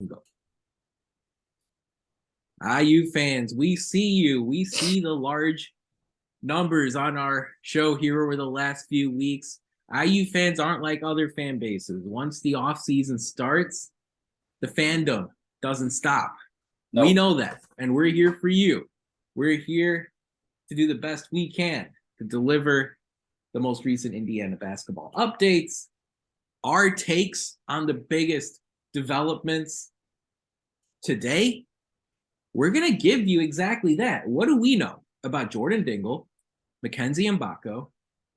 Go. IU fans, we see you. We see the large numbers on our show here over the last few weeks. IU fans aren't like other fan bases. Once the offseason starts, the fandom doesn't stop. We No, know that, and we're here for you. We're here to do the best we can to deliver the most recent Indiana basketball updates, our takes on the biggest developments today. We're going to give you exactly that. What do we know about Jordan Dingle, Mackenzie Mgbako,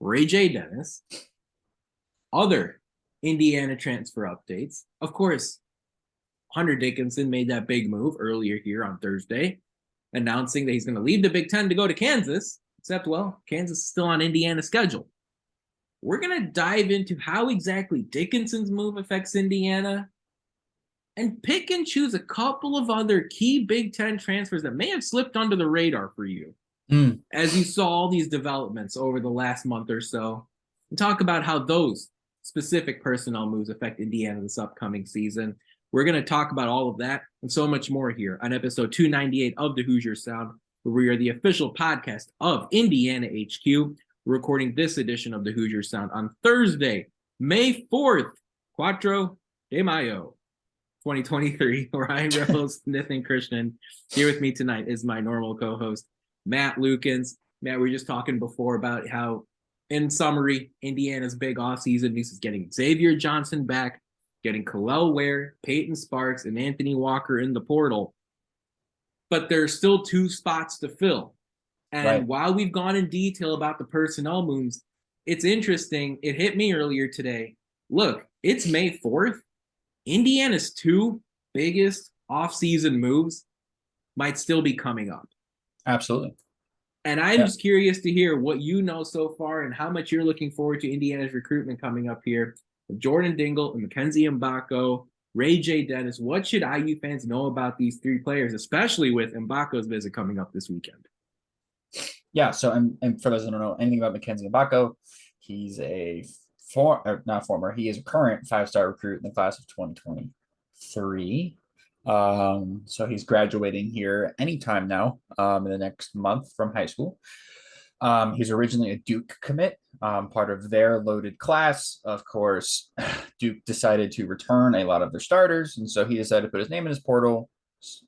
Rayj Dennis, other Indiana transfer updates? Of course, Hunter Dickinson made that big move earlier here on Thursday, announcing that he's going to leave the Big Ten to go to Kansas, except, well, Kansas is still on Indiana's schedule. We're going to dive into how exactly Dickinson's move affects Indiana and pick and choose a couple of other key Big Ten transfers that may have slipped under the radar for you as you saw all these developments over the last month or so, and talk about how those specific personnel moves affect Indiana this upcoming season. We're going to talk about all of that and so much more here on episode 298 of the Hoosiers Sound, where we are the official podcast of Indiana HQ. We're recording this edition of the Hoosiers Sound on Thursday, May 4th, Cuatro de Mayo, 2023, where I'm your host, Nathan Christian. Here with me tonight is my normal co-host, Matt Lukens. Matt, we were just talking before about how, in summary, Indiana's big offseason news is getting Xavier Johnson back, getting Khalil Ware, Peyton Sparks, and Anthony Walker in the portal. But there are still two spots to fill. And while we've gone in detail about the personnel moves, it's interesting. It hit me earlier today. Look, it's May 4th. Indiana's two biggest offseason moves might still be coming up. Absolutely. And I'm just curious to hear what you know so far and how much you're looking forward to Indiana's recruitment coming up here. Jordan Dingle and Mackenzie Mgbako, Rayj Dennis. What should IU fans know about these three players, especially with Mbako's visit coming up this weekend? Yeah, so and for those who don't know anything about Mackenzie Mgbako, he's a he is a current five-star recruit in the class of 2023. So he's graduating here anytime now, in the next month from high school. He's originally a Duke commit, part of their loaded class. Of course, Duke decided to return a lot of their starters, and so he decided to put his name in his portal,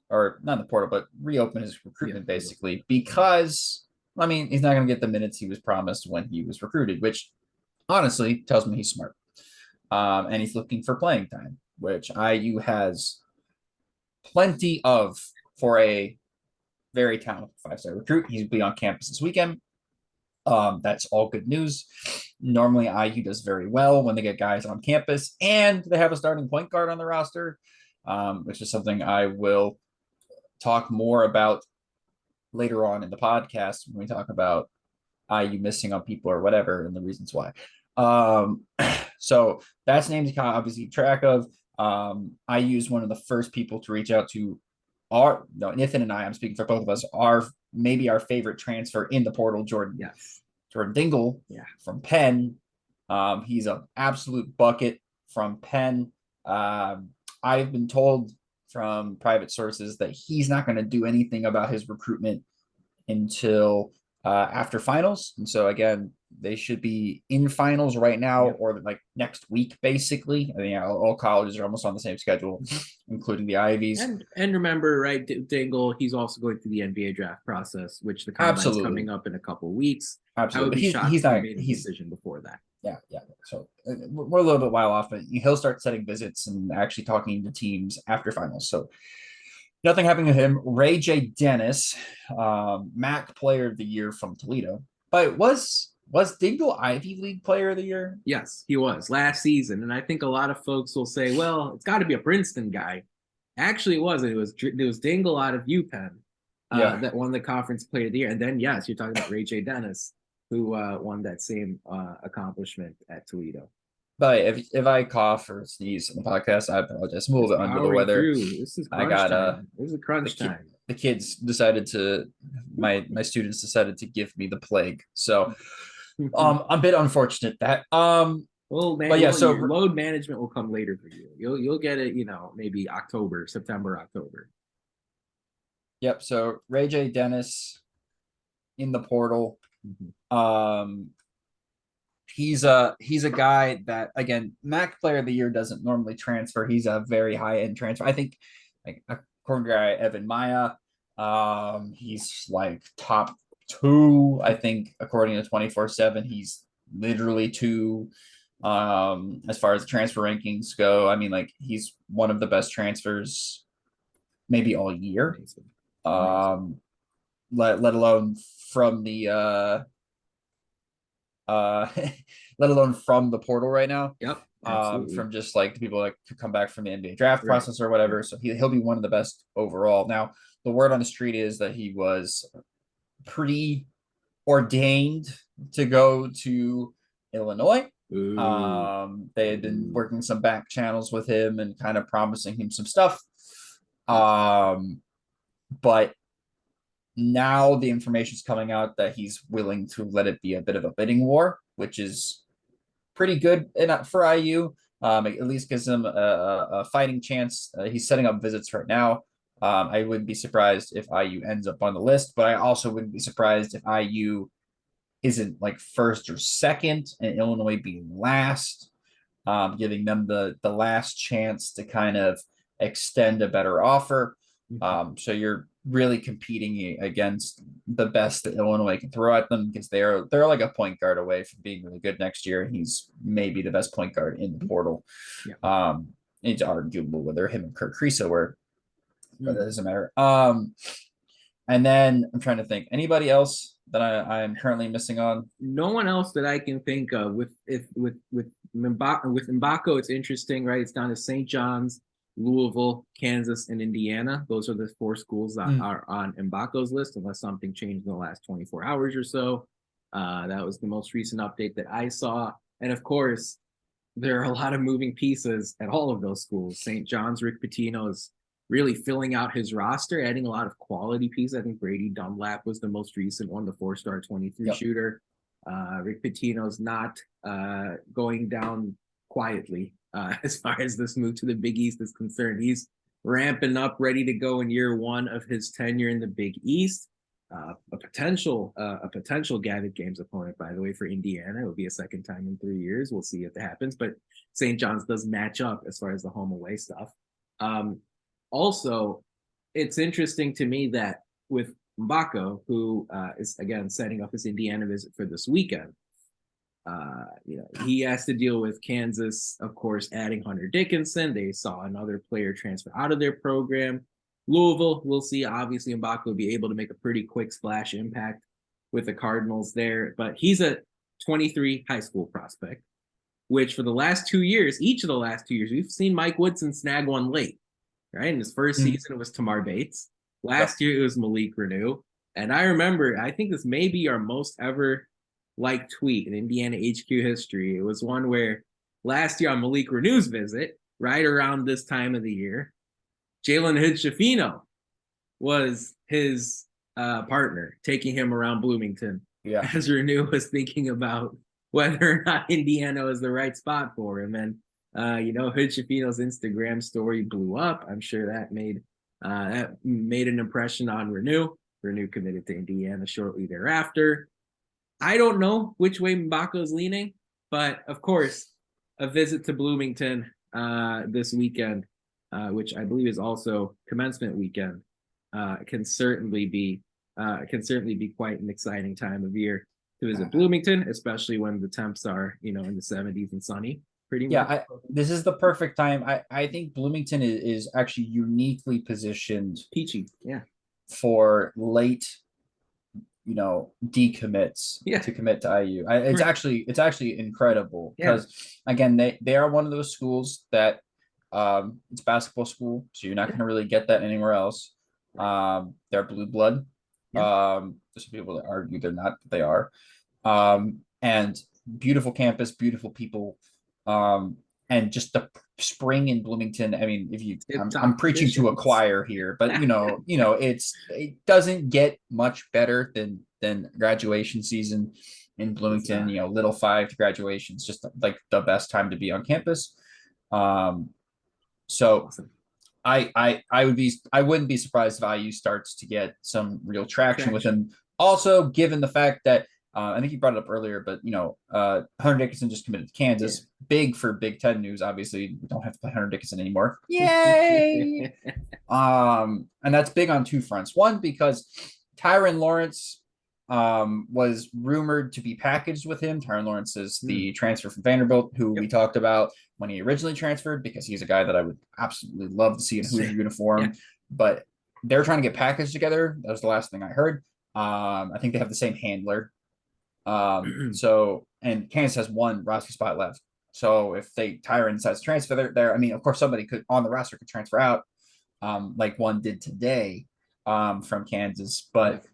or not the portal, but reopen his recruitment basically, because, I mean, he's not going to get the minutes he was promised when he was recruited, which honestly tells me he's smart. And he's looking for playing time, which IU has plenty of for a very talented five-star recruit. He'll be on campus this weekend. That's all good news. Normally, IU does very well when they get guys on campus and they have a starting point guard on the roster, which is something I will talk more about later on in the podcast when we talk about IU missing on people or whatever and the reasons why. So that's names you can obviously keep track of. IU is one of the first people to reach out to Nathan and I'm speaking for both of us, maybe our favorite transfer in the portal, Jordan Dingle from Penn. He's an absolute bucket from Penn. I've been told from private sources that he's not going to do anything about his recruitment until after finals. And so again, they should be in finals right now or like next week, basically. I mean, all colleges are almost on the same schedule, including the Ivies. And remember, right, Dingle, he's also going through the NBA draft process, which the combine's coming up in a couple of weeks. Absolutely. He's not made a decision before that. Yeah. So we're a little bit while off, but he'll start setting visits and actually talking to teams after finals. So nothing happening with him. Rayj Dennis, MAC Player of the Year from Toledo. But was Dingle Ivy League Player of the Year? Yes, he was last season. And I think a lot of folks will say, well, it's got to be a Princeton guy. Actually, it wasn't. It was Dingle out of UPenn that won the Conference Player of the Year. And then, yes, you're talking about Rayj Dennis, who won that same accomplishment at Toledo. But if I cough or sneeze on the podcast, I apologize. I'm a little bit under the weather. This is crunch time. This is crunch time. The kids decided my students decided to give me the plague. So a bit unfortunate that. Well, man, But yeah, so your load management will come later for you. You'll get it, maybe September, October. yep. So Rayj Dennis in the portal. Mm-hmm. He's a guy that, again, MAC player of the year doesn't normally transfer. He's a very high end transfer. I think, like, according to guy Evan Maya, he's like top 2. I think according to 24/7, he's literally 2. As far as the transfer rankings go, I mean, like, he's one of the best transfers maybe all year. Amazing. Let alone from the let alone from the portal right now. Yep. Absolutely. From just like the people that could come back from the NBA draft Right. process or whatever. So he'll be one of the best overall. Now, the word on the street is that he was preordained to go to Illinois. They had been working some back channels with him and kind of promising him some stuff. But now the information's coming out that he's willing to let it be a bit of a bidding war, which is pretty good for IU. At least gives him a fighting chance. He's setting up visits right now. I wouldn't be surprised if IU ends up on the list, but I also wouldn't be surprised if IU isn't like first or second and Illinois being last, giving them the last chance to kind of extend a better offer. So you're really competing against the best that Illinois can throw at them, because they're like a point guard away from being really good next year. He's maybe the best point guard in the portal. Yeah. It's arguable whether him and Kirk Kriisa were, but that doesn't matter. And then I'm trying to think, anybody else that I'm currently missing on? No one else that I can think of. With Mgbako, it's interesting, right? It's down to St. John's, Louisville, Kansas, and Indiana. Those are the 4 schools that are on Mgbako's list, unless something changed in the last 24 hours or so. That was the most recent update that I saw. And of course, there are a lot of moving pieces at all of those schools. St. John's, Rick Pitino is really filling out his roster, adding a lot of quality pieces. I think Brady Dunlap was the most recent one, the 4-star 23 shooter. Rick Pitino's not going down quietly as far as this move to the Big East is concerned. He's ramping up, ready to go in year 1 of his tenure in the Big East. A potential Gavitt Games opponent, by the way, for Indiana. It will be a second time in 3 years. We'll see if that happens. But St. John's does match up as far as the home away stuff. Also, it's interesting to me that with Mgbako, who is again setting up his Indiana visit for this weekend, he has to deal with Kansas, of course, adding Hunter Dickinson. They saw another player transfer out of their program. Louisville, we'll see. Obviously, Mgbako will be able to make a pretty quick splash impact with the Cardinals there. But he's a 23 high school prospect, which for the last 2 years, each of the last 2 years, we've seen Mike Woodson snag one late, right? In his first season, it was Tamar Bates. Last year, it was Malik Renew. And I remember, I think this may be our most ever liked tweet in Indiana HQ history. It was one where last year on Malik Renew's visit, right around this time of the year, Jalen Hood-Schifino was his partner, taking him around Bloomington as Renew was thinking about whether or not Indiana was the right spot for him. And, Hood-Schifino's Instagram story blew up. I'm sure that made an impression on Renew. Renew committed to Indiana shortly thereafter. I don't know which way Mgbako's leaning, but of course, a visit to Bloomington this weekend, which I believe is also commencement weekend, can certainly be quite an exciting time of year to visit Bloomington, especially when the temps are in the 70s and sunny. Pretty much. This is the perfect time. I think Bloomington is actually uniquely positioned, peachy, for late decommits to commit to IU. It's actually incredible because again, they are one of those schools that it's basketball school, so you're not going to really get that anywhere else. They're blue blood. There's some people that argue they're not, but they are. And beautiful campus, beautiful people, and just the spring in Bloomington. I mean, I'm preaching to a choir here, but it doesn't get much better than graduation season in Bloomington, little 5 to graduation. It's just like the best time to be on campus. So Awesome. I wouldn't be surprised if IU starts to get some real traction with him. Also, given the fact that I think you brought it up earlier, but Hunter Dickinson just committed to Kansas. Yeah. Big for Big Ten news. Obviously, we don't have to play Hunter Dickinson anymore. Yay! And that's big on 2 fronts. One, because Tyron Lawrence was rumored to be packaged with him. Tyron Lawrence is the transfer from Vanderbilt, who we talked about when he originally transferred, because he's a guy that I would absolutely love to see in a Hoosier uniform. Yeah. But they're trying to get packaged together. That was the last thing I heard. I think they have the same handler. And Kansas has 1 roster spot left. So if Tyron decides to transfer there, I mean, of course, somebody on the roster could transfer out, like one did today, from Kansas, but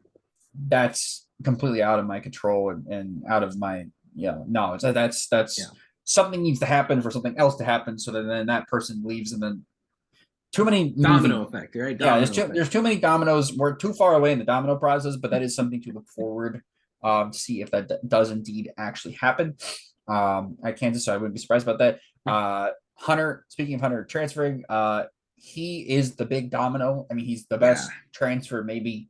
that's completely out of my control and out of my knowledge. That's something needs to happen for something else to happen, so that then that person leaves, and then too many domino effect, right? There's too many dominoes. We're too far away in the domino process, but that is something to look forward to see if that does indeed actually happen at Kansas. So I wouldn't be surprised about that. Hunter, speaking of Hunter transferring, he is the big domino. I mean, he's the best transfer maybe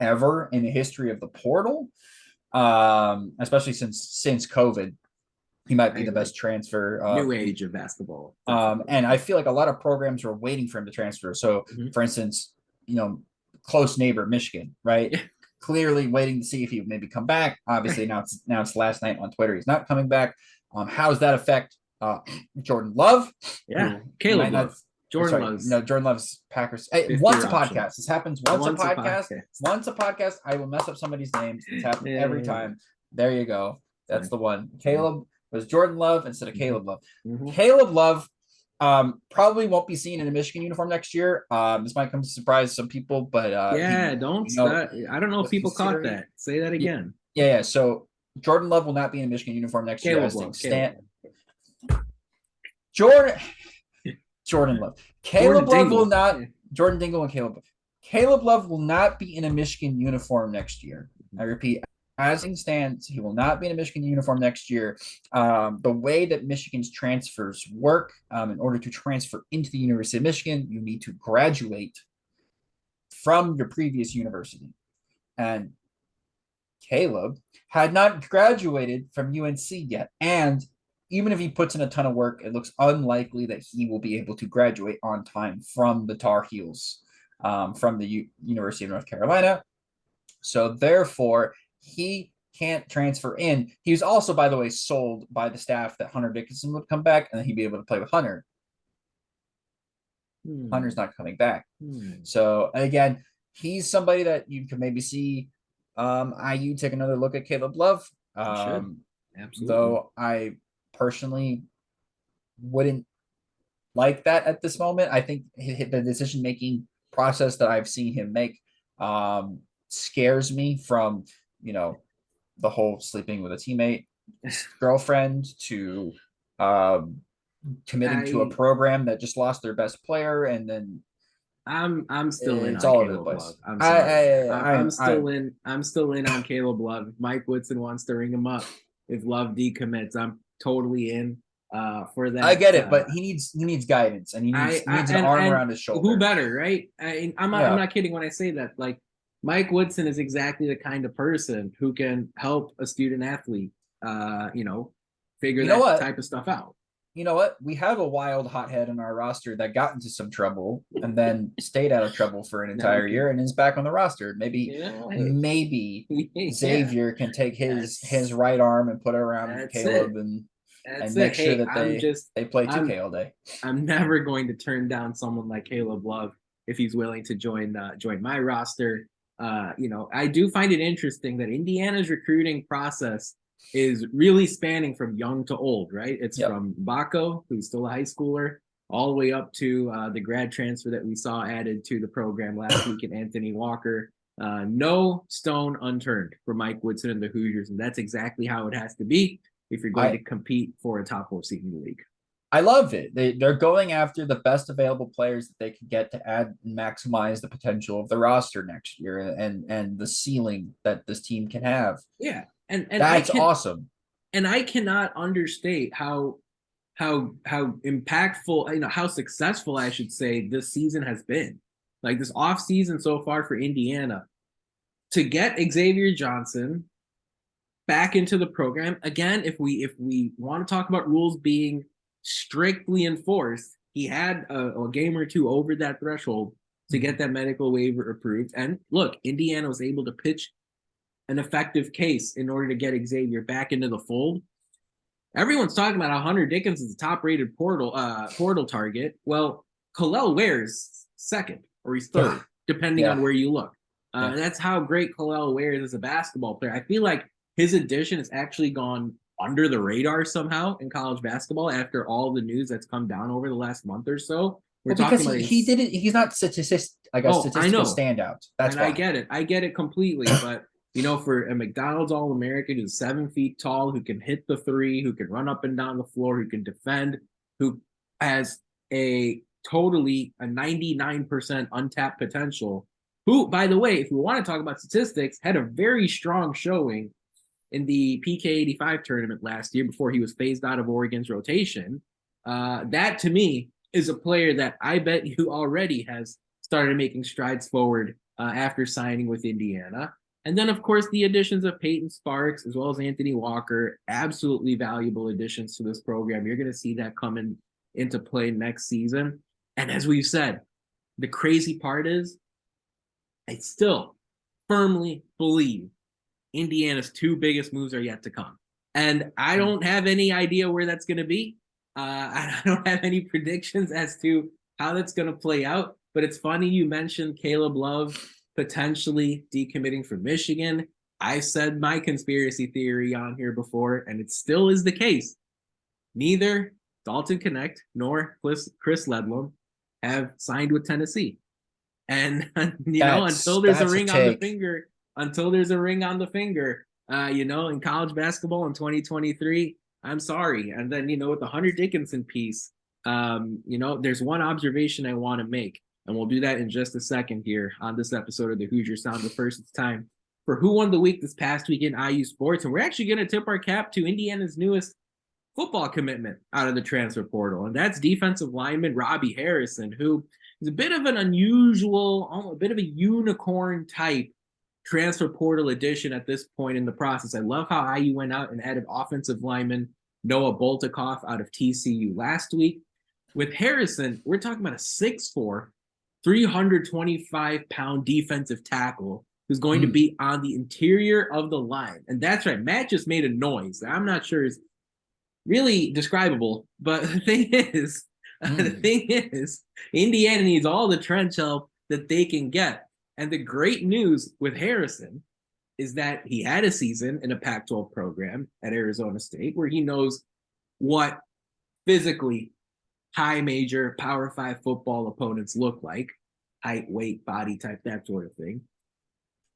ever in the history of the portal, especially since COVID. He might be the best transfer. New age of basketball. And I feel like a lot of programs are waiting for him to transfer. So, for instance, close neighbor Michigan, right? Clearly waiting to see if he would maybe come back. Obviously, now it's last night on Twitter. He's not coming back. How does that affect Jordan Love? Yeah, Caleb Love. Jordan Love's Packers. Hey, once a podcast. This happens once a podcast. Once a podcast, I will mess up somebody's names. It's happened every time. There you go. That's the one. Caleb was Jordan Love instead of Caleb Love. Caleb Love probably won't be seen in a Michigan uniform next year. This might come to surprise some people, but I don't know if people caught that. Say that again. Yeah. So Jordan Love will not be in a Michigan uniform next year. Jordan Love. Caleb Love will not. Jordan Dingle and Caleb Love. Caleb Love will not be in a Michigan uniform next year. I repeat, as it stands, he will not be in a Michigan uniform next year. The way that Michigan's transfers work, in order to transfer into the University of Michigan, you need to graduate from your previous university. And Caleb had not graduated from UNC yet. And even if he puts in a ton of work, it looks unlikely that he will be able to graduate on time from the Tar Heels, from the University of North Carolina. So therefore, he can't transfer in. He was also, by the way, sold by the staff that Hunter Dickinson would come back and then he'd be able to play with Hunter. Hunter's not coming back. So again, he's somebody that you can maybe see IU take another look at Caleb Love. Absolutely. Though I personally wouldn't like that at this moment. I think the decision-making process that I've seen him make scares me, from the whole sleeping with a teammate girlfriend to committing to a program that just lost their best player, and then I'm still in. It's all over the place. I'm still in on Caleb Love. If Mike Woodson wants to ring him up, if Love decommits, I'm totally in for that. I get it, but he needs guidance, and he needs an arm around his shoulder. Who better, right? I'm not kidding when I say that. Like, Mike Woodson is exactly the kind of person who can help a student athlete, figure that type of stuff out. You know what? We have a wild hothead in our roster that got into some trouble and then stayed out of trouble for an entire year and is back on the roster. Maybe Xavier can take his right arm and put it around Caleb and make sure that they play 2K all day. I'm never going to turn down someone like Caleb Love if he's willing to join my roster. I do find it interesting that Indiana's recruiting process is really spanning from young to old, right? It's from Mgbako, who's still a high schooler, all the way up to the grad transfer that we saw added to the program last week, and Anthony Walker. No stone unturned for Mike Woodson and the Hoosiers, and that's exactly how it has to be if you're going to compete for a top 4 seed in the league. I love it. They're going after the best available players that they can get to add and maximize the potential of the roster next year and the ceiling that this team can have. Yeah. And That's awesome. And I cannot understate how impactful, how successful I should say this season has been. Like this off season so far for Indiana, to get Xavier Johnson back into the program again. If we want to talk about rules being strictly enforced, he had a game or two over that threshold to get that medical waiver approved. And look, Indiana was able to pitch an effective case in order to get Xavier back into the fold. Everyone's talking about how Hunter Dickinson is the top-rated portal target. Well, Kalel Ware's second, or he's third, depending on where you look. That's how great Kalel Ware is as a basketball player. I feel like his addition has actually gone under the radar somehow in college basketball after all the news that's come down over the last month or so. Because he didn't. He's not statistical standout. That's why. I get it completely. But for a McDonald's All-American who's 7 feet tall, who can hit the three, who can run up and down the floor, who can defend, who has a 99% untapped potential. Who, by the way, if we want to talk about statistics, had a very strong showing in the PK85 tournament last year before he was phased out of Oregon's rotation. That to me is a player that I bet you already has started making strides forward after signing with Indiana. And then, of course, the additions of Peyton Sparks as well as Anthony Walker, absolutely valuable additions to this program. You're going to see that coming into play next season. And as we've said, the crazy part is I still firmly believe Indiana's two biggest moves are yet to come. And I don't have any idea where that's going to be. I don't have any predictions as to how that's going to play out. But it's funny you mentioned Caleb Love potentially decommitting from Michigan. I said my conspiracy theory on here before, and it still is the case. Neither Dalton Knecht nor Chris Ledlum have signed with Tennessee. And until there's a ring on the finger, in college basketball in 2023, I'm sorry. And then, with the Hunter Dickinson piece, there's one observation I want to make, and we'll do that in just a second here on this episode of the Hoosier Sound. But first, it's time for Who Won the Week this past week in IU sports. And we're actually going to tip our cap to Indiana's newest football commitment out of the transfer portal. And that's defensive lineman Robbie Harrison, who is a bit of an unusual, a bit of a unicorn type transfer portal addition at this point in the process. I love how IU went out and added offensive lineman Noah Boltikoff out of TCU last week. With Harrison, we're talking about a 6'4", 325-pound defensive tackle who's going to be on the interior of the line. And that's right, Matt just made a noise that I'm not sure is really describable, but the thing is, Indiana needs all the trench help that they can get. And the great news with Harrison is that he had a season in a Pac-12 program at Arizona State where he knows what physically high major Power 5 football opponents look like, height, weight, body type, that sort of thing.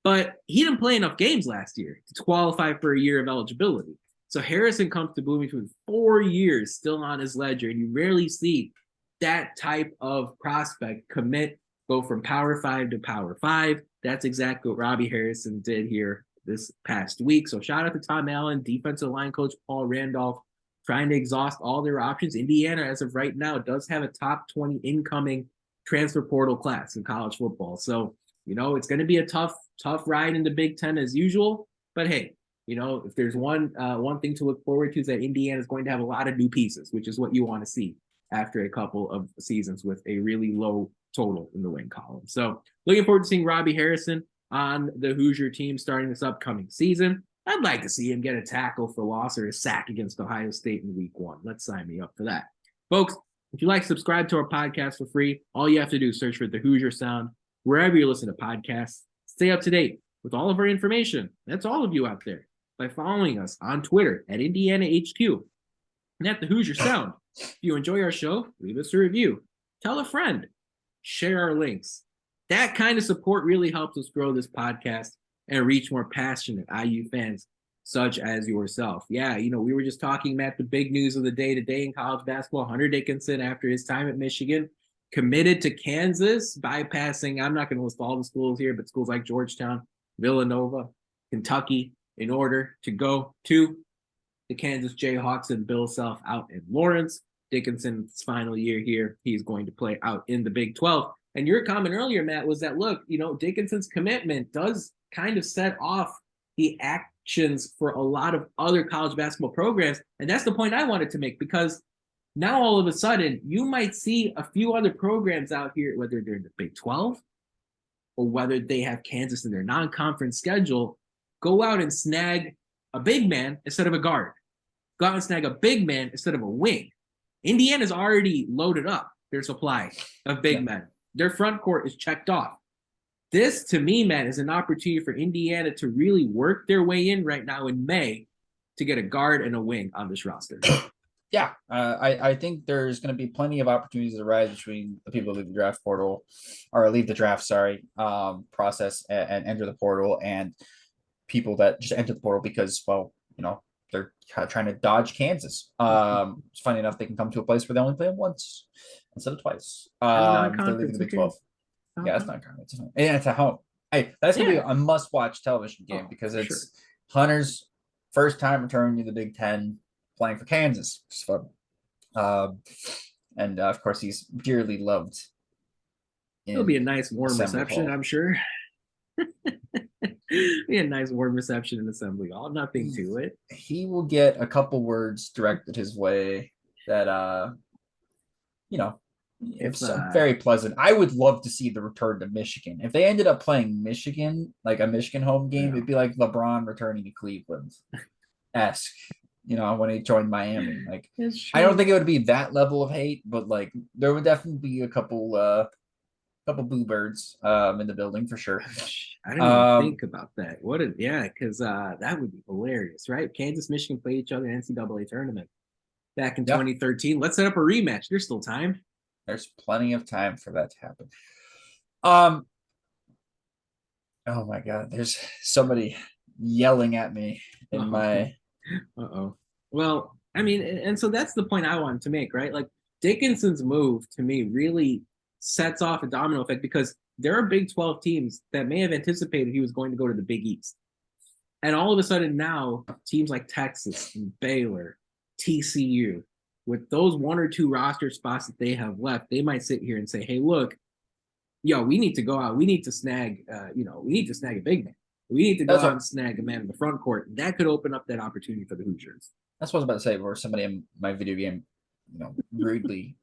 But he didn't play enough games last year to qualify for a year of eligibility. So Harrison comes to Bloomington with 4 years still on his ledger, and you rarely see that type of prospect go from Power 5 to Power 5. That's exactly what Robbie Harrison did here this past week. So shout out to Tom Allen, defensive line coach Paul Randolph, trying to exhaust all their options. Indiana, as of right now, does have a top 20 incoming transfer portal class in college football. So, it's going to be a tough ride in the Big Ten as usual. But hey, if there's one thing to look forward to is that Indiana is going to have a lot of new pieces, which is what you want to see after a couple of seasons with a really low total in the win column. So looking forward to seeing Robbie Harrison on the Hoosier team starting this upcoming season. I'd like to see him get a tackle for loss or a sack against Ohio State in week 1. Let's sign me up for that. Folks, if you like, subscribe to our podcast for free. All you have to do is search for the Hoosier Sound wherever you listen to podcasts. Stay up to date with all of our information. That's all of you out there by following us on Twitter at Indiana HQ and at the Hoosier Sound. If you enjoy our show, leave us a review. Tell a friend. Share our links. That kind of support really helps us grow this podcast and reach more passionate IU fans such as yourself. Yeah, we were just talking, Matt, the big news of the day today in college basketball. Hunter Dickinson, after his time at Michigan, committed to Kansas, bypassing, I'm not going to list all the schools here, but schools like Georgetown, Villanova, Kentucky, in order to go to the Kansas Jayhawks and Bill Self out in Lawrence. Dickinson's final year here, he's going to play out in the Big 12. And your comment earlier, Matt, was that, look, Dickinson's commitment does kind of set off the actions for a lot of other college basketball programs. And that's the point I wanted to make, because now all of a sudden you might see a few other programs out here, whether they're in the Big 12 or whether they have Kansas in their non-conference schedule, go out and snag a big man instead of a guard. Go out and snag a big man instead of a wing. Indiana's already loaded up their supply of big men. Their front court is checked off. This, to me, man, is an opportunity for Indiana to really work their way in right now in May to get a guard and a wing on this roster. Yeah, I think there's going to be plenty of opportunities to rise between the people who leave the draft portal, or leave the draft, process and enter the portal, and people that just enter the portal because, well, they're trying to dodge Kansas. It's funny enough, they can come to a place where they only play them once instead of twice. They're leaving the Big 12. Yeah, it's not conference. And it's at home. Hey, that's going to be a must-watch television game because it's Hunter's first time returning to the Big Ten, playing for Kansas. It's fun. And of course, he's dearly loved. It'll be a nice warm reception, Hall. I'm sure. Be a nice warm reception in Assembly Hall. Nothing to it. He will get a couple words directed his way that it's very pleasant. I would love to see the return to Michigan. If they ended up playing Michigan, like a Michigan home game, it'd be like LeBron returning to Cleveland-esque. When he joined Miami. Like, I don't think it would be that level of hate, but like there would definitely be a couple boo birds in the building for sure. I didn't even think about that. Because that would be hilarious, right? Kansas, Michigan play each other in NCAA tournament back in 2013. Let's set up a rematch. There's still time. There's plenty of time for that to happen. Oh my God, there's somebody yelling at me in my. Well, I mean, and so that's the point I wanted to make, right? Like, Dickinson's move to me really sets off a domino effect, because there are Big 12 teams that may have anticipated he was going to go to the Big East. And all of a sudden now, teams like Texas and Baylor, TCU, with those one or two roster spots that they have left, they might sit here and say, hey, look, we need to go out. We need to snag, we need to snag a big man. We need to go out and snag a man in the front court. That could open up that opportunity for the Hoosiers. That's what I was about to say, where somebody in my video game, rudely,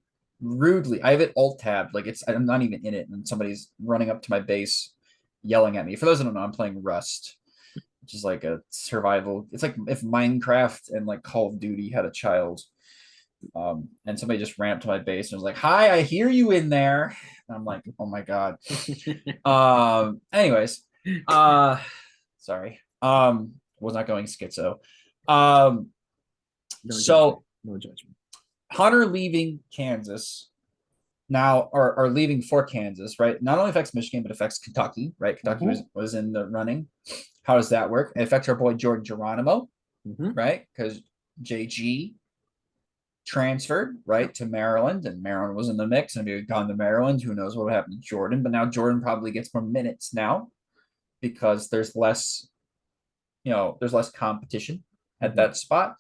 I have it alt tabbed, like I'm not even in it, and somebody's running up to my base, yelling at me. For those that don't know, I'm playing Rust, which is like a survival. It's like if Minecraft and like Call of Duty had a child. And somebody just ran up to my base and was like, "Hi, I hear you in there." And I'm like, "Oh my God." Anyways, sorry. Was not going schizo. No judgment. Hunter leaving Kansas now, or leaving for Kansas, right? Not only affects Michigan, but affects Kentucky, right? Kentucky was in the running. How does that work? It affects our boy Jordan Geronimo, right? Because JG transferred, right, to Maryland, and Maryland was in the mix, and if he had gone to Maryland, who knows what would happen to Jordan. But now Jordan probably gets more minutes now because there's less competition at that spot.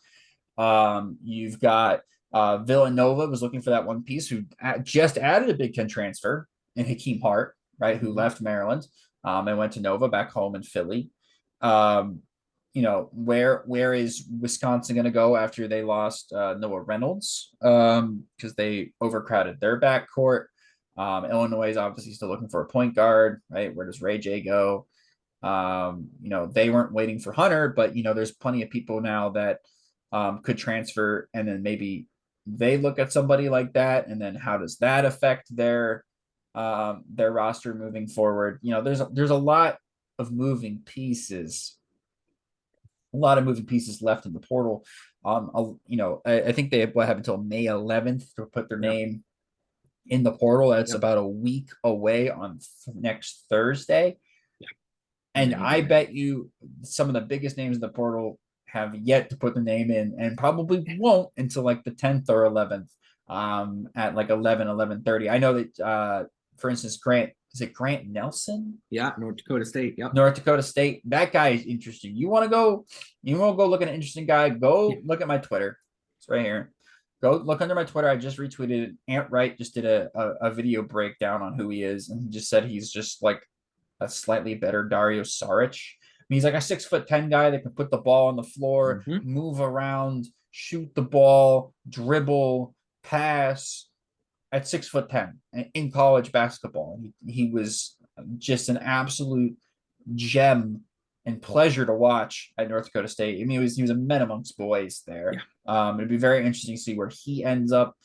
You've got Villanova was looking for that one piece who just added a Big Ten transfer in Hakeem Hart, right, who left Maryland and went to Nova back home in Philly. Where is Wisconsin going to go after they lost Noah Reynolds because they overcrowded their backcourt? Illinois is obviously still looking for a point guard, right? Where does Rayj go? They weren't waiting for Hunter, but there's plenty of people now that could transfer, and then maybe they look at somebody like that, and then how does that affect their roster moving forward? There's a lot of moving pieces. A lot of moving pieces left in the portal. I think they have until May 11th to put their name in the portal. That's about a week away on next Thursday. Yeah. And I bet you some of the biggest names in the portal have yet to put their name in, and probably won't until like the 10th or 11th at like 11:30. I know that, for instance, Grant is it Grant Nelson? Yeah, North Dakota State. Yep. North Dakota State. That guy is interesting. You want to go look at an interesting guy? Go look at my Twitter. It's right here. Go look under my Twitter. I just retweeted it. Ant Wright just did a video breakdown on who he is, and he just said he's just like a slightly better Dario Saric. I mean, he's like a 6'10" guy that can put the ball on the floor, move around, shoot the ball, dribble, pass at 6'10" in college basketball. He was just an absolute gem and pleasure to watch at North Dakota State. I mean, he was a man amongst boys there. Yeah. It'd be very interesting to see where he ends up.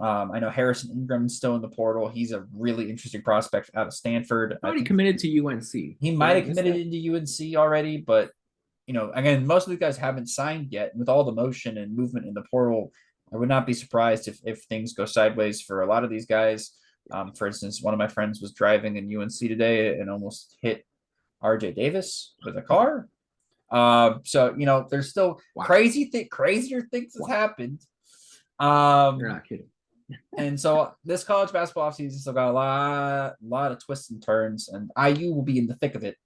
I know Harrison Ingram's still in the portal. He's a really interesting prospect out of Stanford. Already committed to UNC. He might have committed into UNC already, but again, most of these guys haven't signed yet. And with all the motion and movement in the portal, I would not be surprised if things go sideways for a lot of these guys. For instance, one of my friends was driving in UNC today and almost hit RJ Davis with a car. So there's still crazier things have happened. You're not kidding. And so this college basketball offseason still got a lot of twists and turns, and IU will be in the thick of it.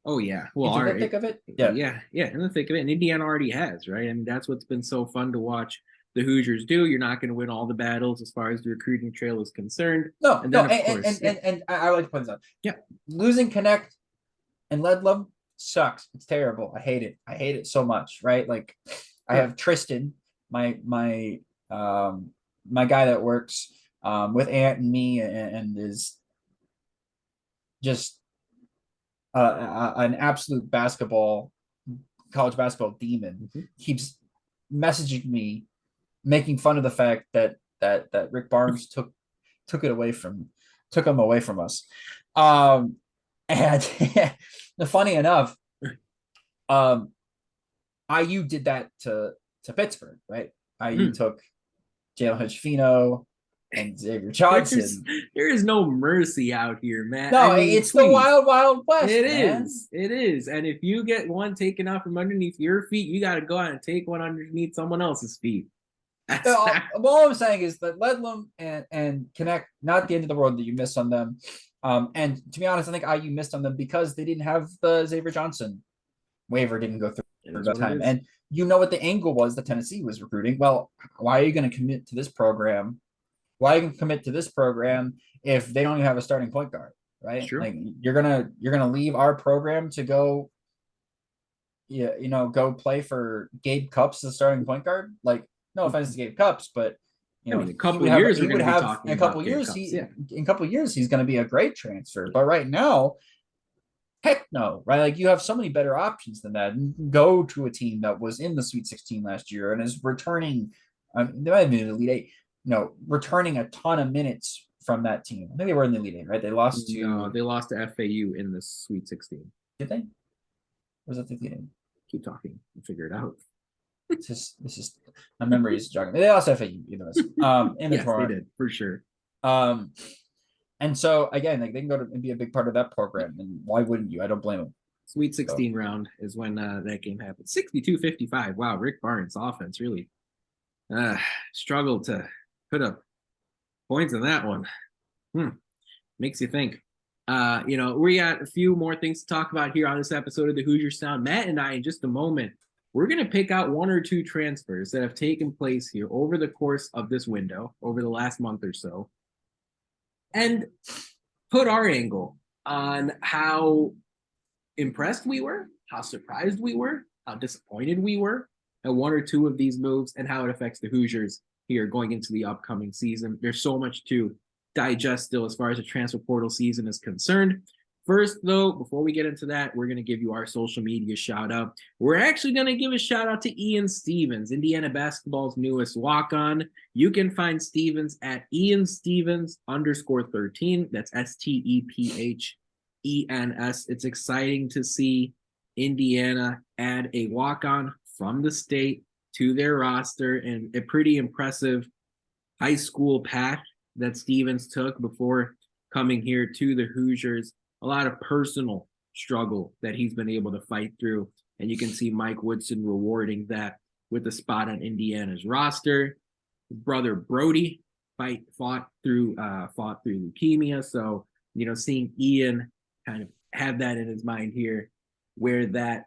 Oh yeah, well, in the thick of it. Yeah, in the thick of it. And Indiana already has, right? I mean, that's what's been so fun to watch the Hoosiers do. You're not going to win all the battles as far as the recruiting trail is concerned. No, and I like to point this out. Yeah, losing Connect and Ledlum sucks. It's terrible. I hate it so much. Right? Like, I have Tristan, my guy that works with Ant and me, and is just an absolute college basketball demon. Keeps messaging me, making fun of the fact that Rick Barnes took him away from us. And funny enough, IU did that to Pittsburgh, right? IU took Jalen Hood-Schifino and Xavier Johnson. There is no mercy out here, man. No, it's the wild, wild west. It is. And if you get one taken out from underneath your feet, you got to go out and take one underneath someone else's feet. All I'm saying is that Ledlum and Connect, not the end of the world that you missed on them. And to be honest, I think IU missed on them because they didn't have the Xavier Johnson waiver didn't go through at that time. And what the angle was that Tennessee was recruiting. Well, why are you going to commit to this program? Why are you going to commit to this program if they don't even have a starting point guard, right? Sure. Like, you're gonna leave our program to go, go play for Gabe Cupps as a starting point guard. Like, no offense to Gabe Cupps, but in a couple of years he's going to be a great transfer. But right now, heck no, right? Like, you have so many better options than that. And go to a team that was in the Sweet 16 last year and is returning. They might have been in the Elite Eight. Returning a ton of minutes from that team. I think they were in the Elite Eight, right? They lost to FAU in the Sweet 16. Did they? Or was that the Elite Eight? Keep talking and figure it out. This is my memory is jogging. They lost FAU, yes, they did for sure. And so again, like, they can go to and be a big part of that program. And why wouldn't you? I don't blame them. Sweet 16 round is when that game happened. 62-55. Wow, Rick Barnes' offense really struggled to put up points in that one. Makes you think. We got a few more things to talk about here on this episode of the Hoosier Sound. Matt and I, in just a moment, we're going to pick out one or two transfers that have taken place here over the course of this window, over the last month or so, and put our angle on how impressed we were, how surprised we were, how disappointed we were at one or two of these moves, and how it affects the Hoosiers here going into the upcoming season. There's so much to digest still as far as the transfer portal season is concerned. First, though, before we get into that, we're going to give you our social media shout out. We're actually going to give a shout out to Ian Stevens, Indiana basketball's newest walk-on. You can find Stevens at Ian Stevens _13. That's STEPHENS. It's exciting to see Indiana add a walk-on from the state to their roster, and a pretty impressive high school path that Stevens took before coming here to the Hoosiers. A lot of personal struggle that he's been able to fight through. And you can see Mike Woodson rewarding that with a spot on Indiana's roster. His brother Brody fought through leukemia. So seeing Ian kind of have that in his mind here, wear that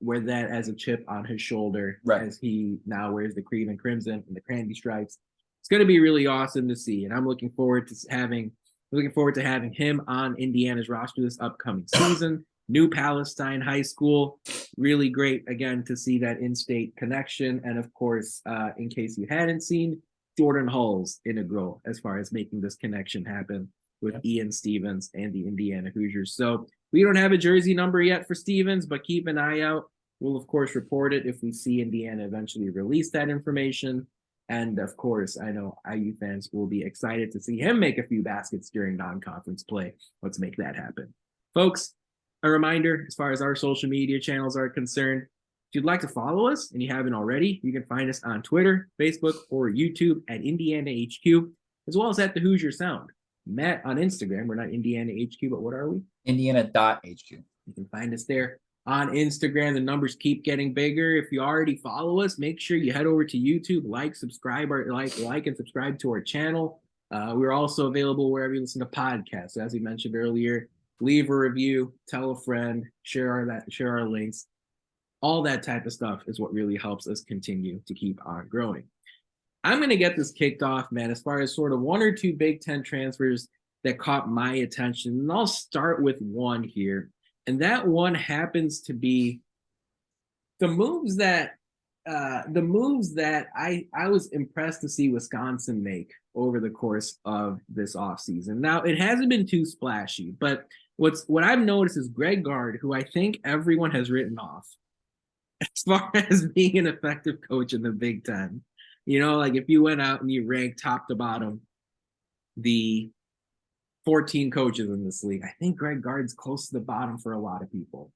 as a chip on his shoulder, Right. as he now wears the cream and crimson and the candy stripes. It's going to be really awesome to see, and I'm looking forward to having him on Indiana's roster this upcoming season. New Palestine High School, really great again to see that in-state connection, and of course, in case you hadn't seen, Jordan Hull's integral as far as making this connection happen with Ian Stevens and the Indiana Hoosiers. So we don't have a jersey number yet for Stevens, but keep an eye out. We'll, of course, report it if we see Indiana eventually release that information. And, of course, I know IU fans will be excited to see him make a few baskets during non-conference play. Let's make that happen. Folks, a reminder, as far as our social media channels are concerned, if you'd like to follow us and you haven't already, you can find us on Twitter, Facebook, or YouTube at Indiana HQ, as well as at the Hoosier Sound. Matt on Instagram. We're not Indiana HQ, but what are we? Indiana.HQ. You can find us there on Instagram. The numbers keep getting bigger. If you already follow us, make sure you head over to YouTube, like and subscribe to our channel. We're also available wherever you listen to podcasts. As we mentioned earlier, leave a review, tell a friend, share our links. All that type of stuff is what really helps us continue to keep on growing. I'm going to get this kicked off, man, as far as sort of one or two Big Ten transfers that caught my attention. And I'll start with one here. And that one happens to be the moves that I was impressed to see Wisconsin make over the course of this offseason. Now, it hasn't been too splashy, but what I've noticed is Greg Gard, who I think everyone has written off as far as being an effective coach in the Big Ten. Like if you went out and you ranked top to bottom the 14 coaches in this league, I think Greg Gard's close to the bottom for a lot of people.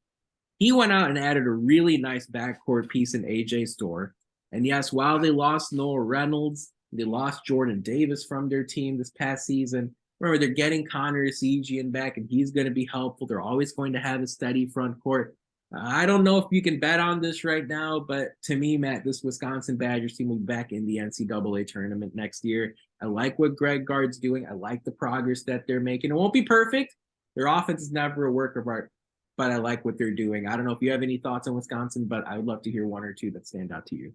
He went out and added a really nice backcourt piece in AJ Storr. And yes, while they lost Noah Reynolds, they lost Jordan Davis from their team this past season. Remember, they're getting Connor Esigian back, and he's going to be helpful. They're always going to have a steady front court. I don't know if you can bet on this right now, but to me, Matt, this Wisconsin Badgers team will be back in the NCAA tournament next year. I like what Greg Gard's doing. I like the progress that they're making. It won't be perfect. Their offense is never a work of art, but I like what they're doing. I don't know if you have any thoughts on Wisconsin, but I would love to hear one or two that stand out to you.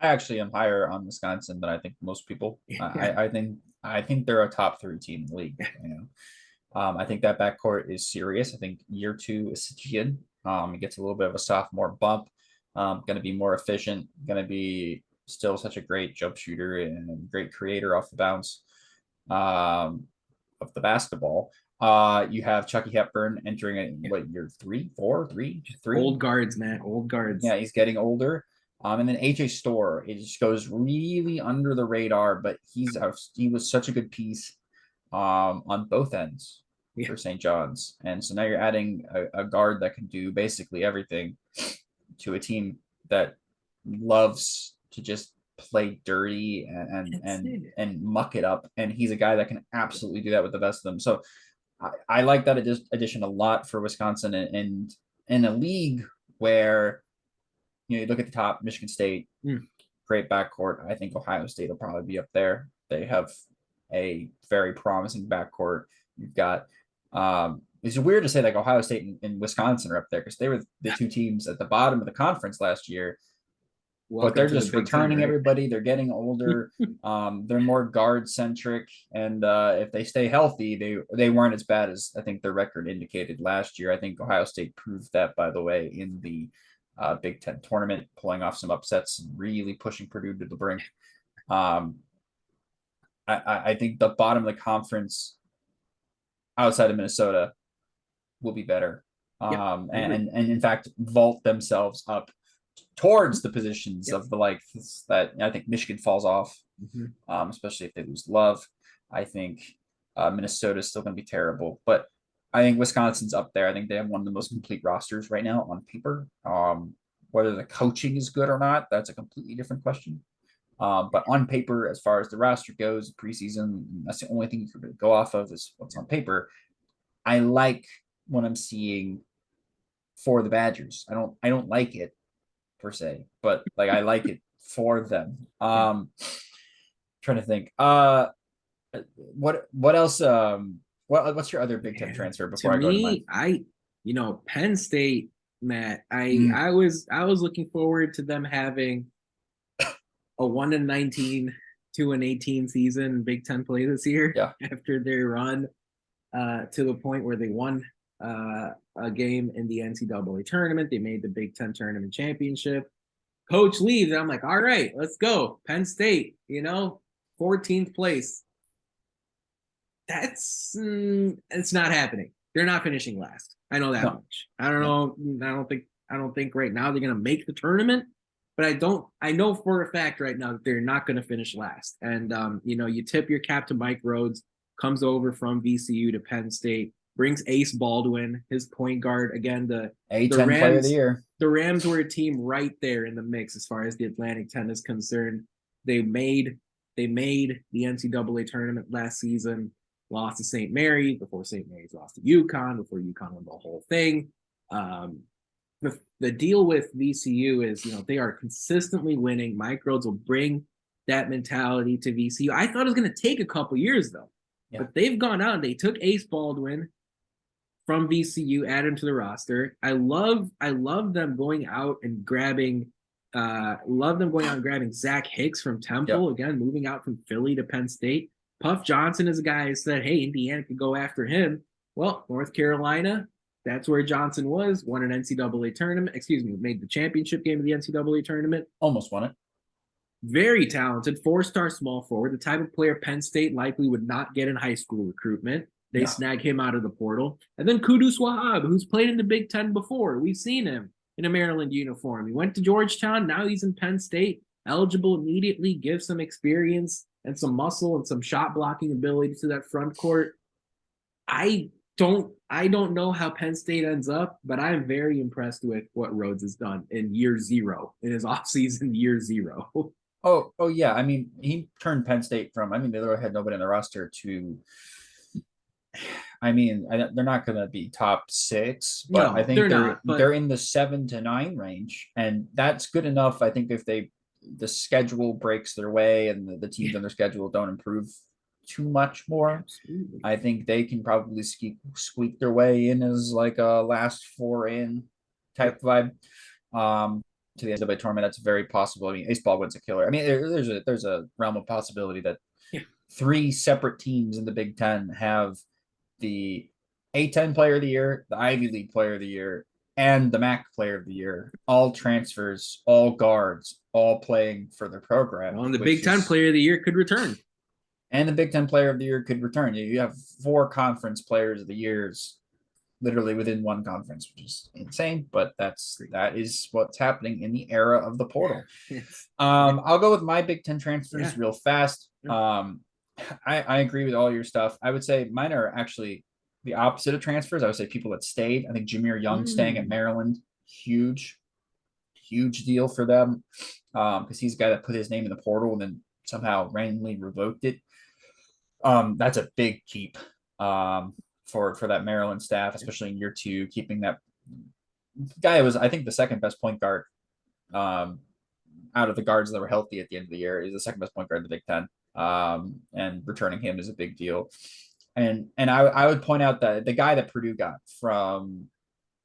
I actually am higher on Wisconsin than I think most people. I think they're a top 3 team in the league. I think that backcourt is serious. I think year 2 is Sijian. He gets a little bit of a sophomore bump. Going to be more efficient. Going to be still such a great jump shooter and a great creator off the bounce of the basketball. You have Chucky Hepburn entering year 3, 4, 3. Old guards, man. Old guards. Yeah, he's getting older. And then AJ Storr, it just goes really under the radar, but he was such a good piece on both ends for St. John's. And so now you're adding a guard that can do basically everything to a team that loves to just play dirty and muck it up. And he's a guy that can absolutely do that with the best of them. So I like that addition a lot for Wisconsin, and in a league where you look at the top, Michigan State, great backcourt. I think Ohio State will probably be up there. They have a very promising backcourt. You've got it's weird to say like Ohio State and Wisconsin are up there because they were the 2 teams at the bottom of the conference last year. But they're just returning everybody. They're getting older. They're more guard centric, and if they stay healthy, they weren't as bad as I think their record indicated last year. I think Ohio State proved that, by the way, in the Big Ten tournament, pulling off some upsets and really pushing Purdue to the brink. I think the bottom of the conference outside of Minnesota will be better. And in fact, vault themselves up towards the positions of the that I think Michigan falls off, especially if they lose Love. I think Minnesota is still going to be terrible, but I think Wisconsin's up there. I think they have one of the most complete rosters right now on paper. Whether the coaching is good or not, that's a completely different question. But on paper, as far as the roster goes, preseason, that's the only thing you can really go off of is what's on paper. I like what I'm seeing for the Badgers. I don't like it per se, but I like it for them. Trying to think. What else? What's your other Big Ten Man, transfer to before I go to mine? me, Penn State, Matt, I Mm, I was I was looking forward to them having a 1-19, 2-18 season Big Ten play this year yeah. after their run to the point where they won a game in the NCAA tournament. They made the Big Ten tournament championship. Coach leaves, and I'm like, all right, let's go. Penn State, 14th place. It's not happening. They're not finishing last. I know that No. much. I don't No. know. I don't think right now they're gonna make the tournament, but I know for a fact right now that they're not gonna finish last. And you tip your cap to Mike Rhodes, comes over from VCU to Penn State, brings Ace Baldwin, his point guard. Again, the A10 player of the Rams, year. the Rams were a team right there in the mix as far as the Atlantic 10 is concerned. They made the NCAA tournament last season, lost to St. Mary's before St. Mary's lost to UConn, before UConn won the whole thing. The deal with VCU is, they are consistently winning. Mike Rhodes will bring that mentality to VCU. I thought it was going to take a couple years, though. Yeah. But they've gone out and they took Ace Baldwin from VCU, add him to the roster. I love them going out and grabbing Zach Hicks from Temple. Yep. Again, moving out from Philly to Penn State. Puff Johnson is a guy who said, hey, Indiana could go after him. Well, North Carolina, that's where Johnson was, won an NCAA tournament. Made the championship game of the NCAA tournament. Almost won it. Very talented, 4-star small forward, the type of player Penn State likely would not get in high school recruitment. They snag him out of the portal. And then Kudus Wahab, who's played in the Big Ten before. We've seen him in a Maryland uniform. He went to Georgetown. Now he's in Penn State. Eligible immediately, gives some experience and some muscle and some shot blocking ability to that front court. I don't know how Penn State ends up, but I'm very impressed with what Rhodes has done in year zero, in his offseason year zero. Oh yeah. I mean, he turned Penn State from, they literally had nobody on the roster to, they're not going to be top 6, but No, I think they're not, but they're in the 7 to 9 range, and that's good enough. I think if the schedule breaks their way and the teams on their schedule don't improve too much more, absolutely. I think they can probably squeak their way in as like a last 4 in type vibe. To the NCAA tournament, that's very possible. I mean, Ace Baldwin's a killer. I mean, there's a realm of possibility that 3 separate teams in the Big Ten have the A10 player of the year, the Ivy League player of the year, and the MAC player of the year, all transfers, all guards, all playing for their program. Well, and the Big Ten player of the year could return. And the Big Ten player of the year could return. You have 4 conference players of the years literally within one conference, which is insane, but that is what's happening in the era of the portal. I'll go with my Big Ten transfers real fast. I agree with all your stuff. I would say mine are actually the opposite of transfers. I would say people that stayed. I think Jameer Young staying at Maryland, huge deal for them, because he's a guy that put his name in the portal and then somehow randomly revoked it. That's a big keep for that Maryland staff, especially in year 2, keeping that guy was, I think, the second best point guard out of the guards that were healthy at the end of the year. He's the second best point guard in the Big Ten. And returning him is a big deal. And I would point out that the guy that Purdue got from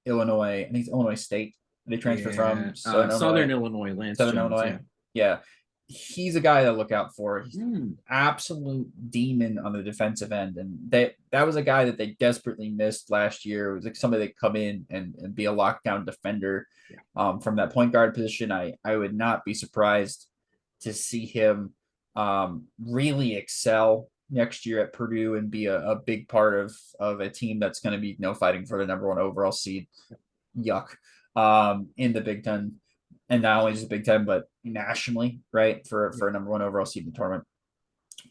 Illinois, I think it's Illinois State. They transferred from Southern Illinois, Lance Southern Jones, Illinois. Yeah. He's a guy to look out for. He's an absolute demon on the defensive end. And that was a guy that they desperately missed last year. It was like somebody that come in and be a lockdown defender from that point guard position. I would not be surprised to see him really excel next year at Purdue and be a big part of a team that's going to be fighting for the number 1 overall seed. Yuck. In the Big Ten, and not only just the Big Ten, but nationally, right, for a number 1 overall seed in the tournament.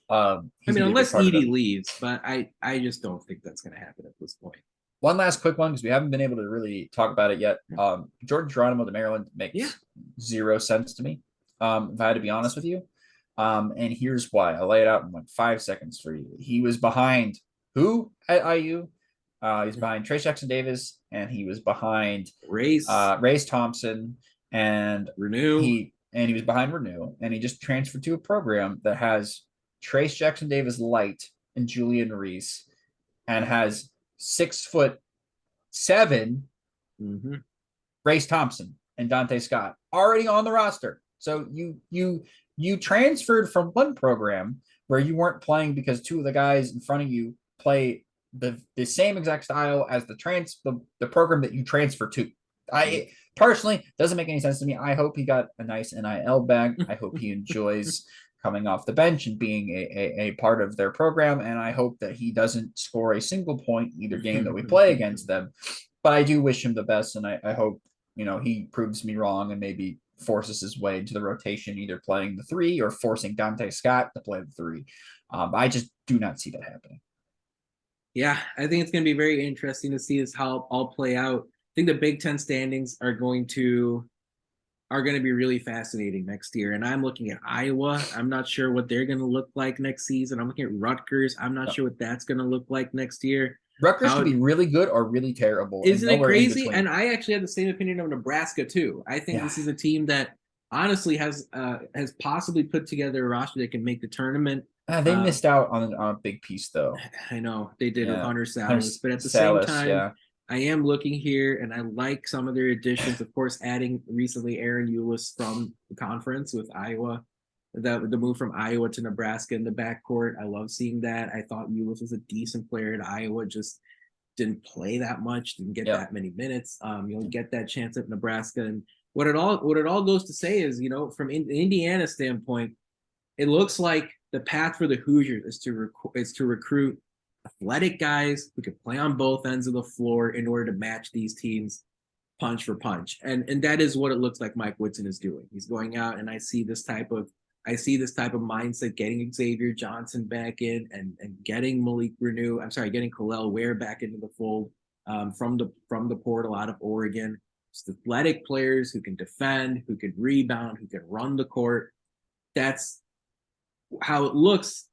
Unless Edey leaves, but I just don't think that's going to happen at this point. One last quick one, because we haven't been able to really talk about it yet. Jordan Geronimo to Maryland makes 0 sense to me, if I had to be honest with you. And here's why. I'll lay it out in like 5 seconds for you. He was behind who at IU? He's behind Trayce Jackson-Davis, and he was behind Rayce Thompson and Renew. He was behind Renew, and he just transferred to a program that has Trayce Jackson-Davis light and Julian Reese and has 6'7" Mm-hmm. Race Thompson and Dante Scott already on the roster. So you transferred from one program where you weren't playing because two of the guys in front of you play the same exact style as the program that you transfer to. I personally doesn't make any sense to me. I hope he got a nice NIL bag. I hope he enjoys coming off the bench and being a part of their program. And I hope that he doesn't score a single point either game that we play against them. But I do wish him the best, and I hope he proves me wrong and maybe forces his way into the rotation, either playing the 3 or forcing Dante Scott to play the 3. I just do not see that happening. Yeah, I think it's going to be very interesting to see this how all play out. I think the Big Ten standings are going to be really fascinating next year. And I'm looking at Iowa. I'm not sure what they're going to look like next season. I'm looking at Rutgers. I'm not sure what that's going to look like next year. Rutgers could be really good or really terrible. Isn't it crazy? And I actually have the same opinion of Nebraska too. I think this is a team that honestly has possibly put together a roster that can make the tournament. They missed out on a big piece though. I know they did with Hunter Salas, but at the same time, I am looking here and I like some of their additions. Of course, adding recently Aaron Eulis from the conference with Iowa. The move from Iowa to Nebraska in the backcourt. I love seeing that. I thought Eulis was a decent player at Iowa, just didn't play that much, didn't get that many minutes. You'll get that chance at Nebraska. And what it all goes to say is, from Indiana standpoint, it looks like the path for the Hoosiers is to recruit athletic guys who can play on both ends of the floor in order to match these teams punch for punch. And that is what it looks like Mike Woodson is doing. He's going out, and I see this type of mindset, getting Xavier Johnson back in and getting getting Kalel Ware back into the fold from the portal out of Oregon. Just athletic players who can defend, who can rebound, who can run the court. That's how it looks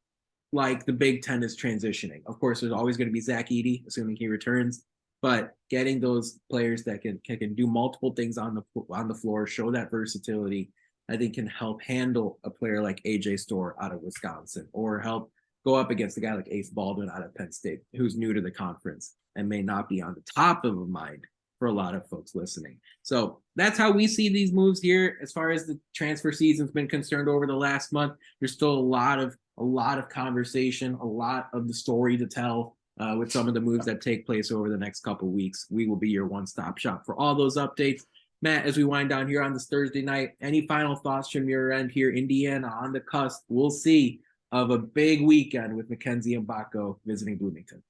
like the Big Ten is transitioning. Of course, there's always going to be Zach Edey, assuming he returns, but getting those players that can do multiple things on the floor, show that versatility, I think can help handle a player like AJ Storr out of Wisconsin, or help go up against a guy like Ace Baldwin out of Penn State, who's new to the conference and may not be on the top of a mind for a lot of folks listening. So that's how we see these moves here. As far as the transfer season's been concerned over the last month, there's still a lot of conversation, a lot of the story to tell with some of the moves that take place over the next couple of weeks. We will be your one-stop shop for all those updates. Matt, as we wind down here on this Thursday night, any final thoughts from your end here? Indiana on the cusp, we'll see, of a big weekend with Mackenzie Mgbako visiting Bloomington.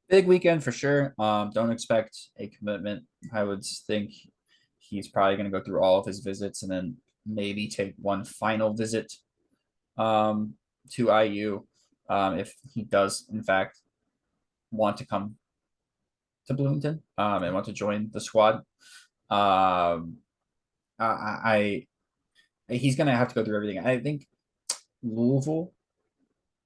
Big weekend for sure. Don't expect a commitment. I would think he's probably going to go through all of his visits and then maybe take one final visit to IU if he does, in fact, want to come to Bloomington and want to join the squad. He's going to have to go through everything. I think Louisville,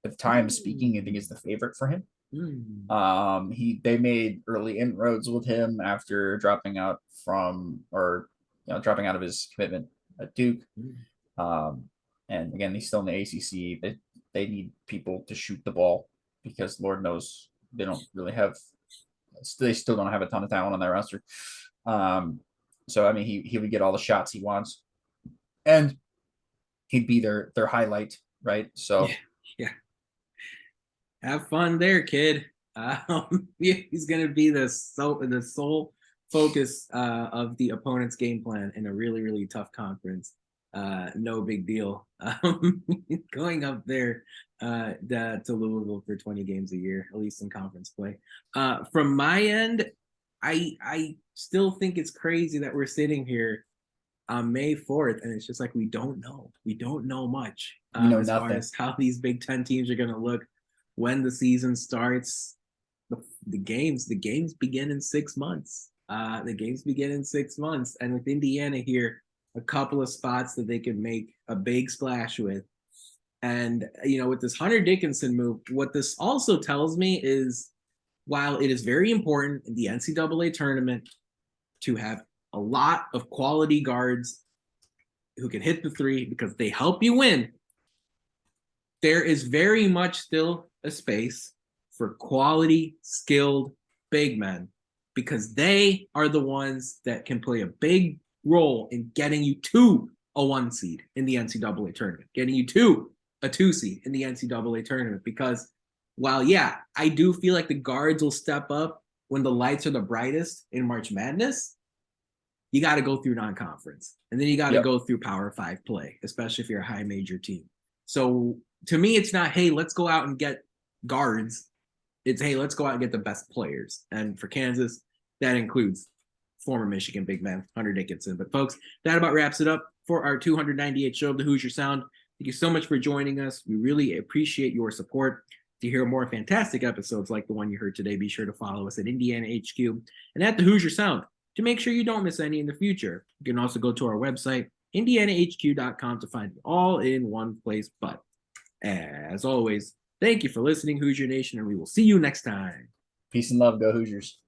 at time speaking, I think is the favorite for him. They made early inroads with him after dropping out of his commitment at Duke. And again, he's still in the ACC. They need people to shoot the ball because Lord knows they still don't have a ton of talent on their roster. So I mean, he would get all the shots he wants, and he'd be their highlight, right? So yeah. Have fun there, kid. He's going to be the sole focus of the opponent's game plan in a really, really tough conference. No big deal. Going up there to Louisville for 20 games a year, at least in conference play. From my end, I still think it's crazy that we're sitting here on May 4th, and it's just like we don't know. We don't know much as far as how these Big Ten teams are going to look when the season starts. The games begin in 6 months. And with Indiana here, a couple of spots that they can make a big splash with. And, with this Hunter Dickinson move, what this also tells me is, while it is very important in the NCAA tournament to have a lot of quality guards who can hit the three because they help you win, there is very much still a space for quality, skilled big men because they are the ones that can play a big role in getting you to a 1 seed in the NCAA tournament, getting you to a 2 seed in the NCAA tournament. Because while, yeah, I do feel like the guards will step up when the lights are the brightest in March Madness, you got to go through non-conference. And then you got to go through Power 5 play, especially if you're a high major team. So to me, it's not, hey, let's go out and get guards. It's, hey, let's go out and get the best players. And for Kansas, that includes former Michigan big man Hunter Dickinson. But folks, that about wraps it up for our 298th show of the Hoosier Sound. Thank you so much for joining us. We really appreciate your support. To hear more fantastic episodes like the one you heard today, be sure to follow us at Indiana HQ and at the Hoosier Sound to make sure you don't miss any in the future. You can also go to our website, indianahq.com, to find it all in one place. But as always, thank you for listening, Hoosier Nation, and we will see you next time. Peace and love. Go Hoosiers.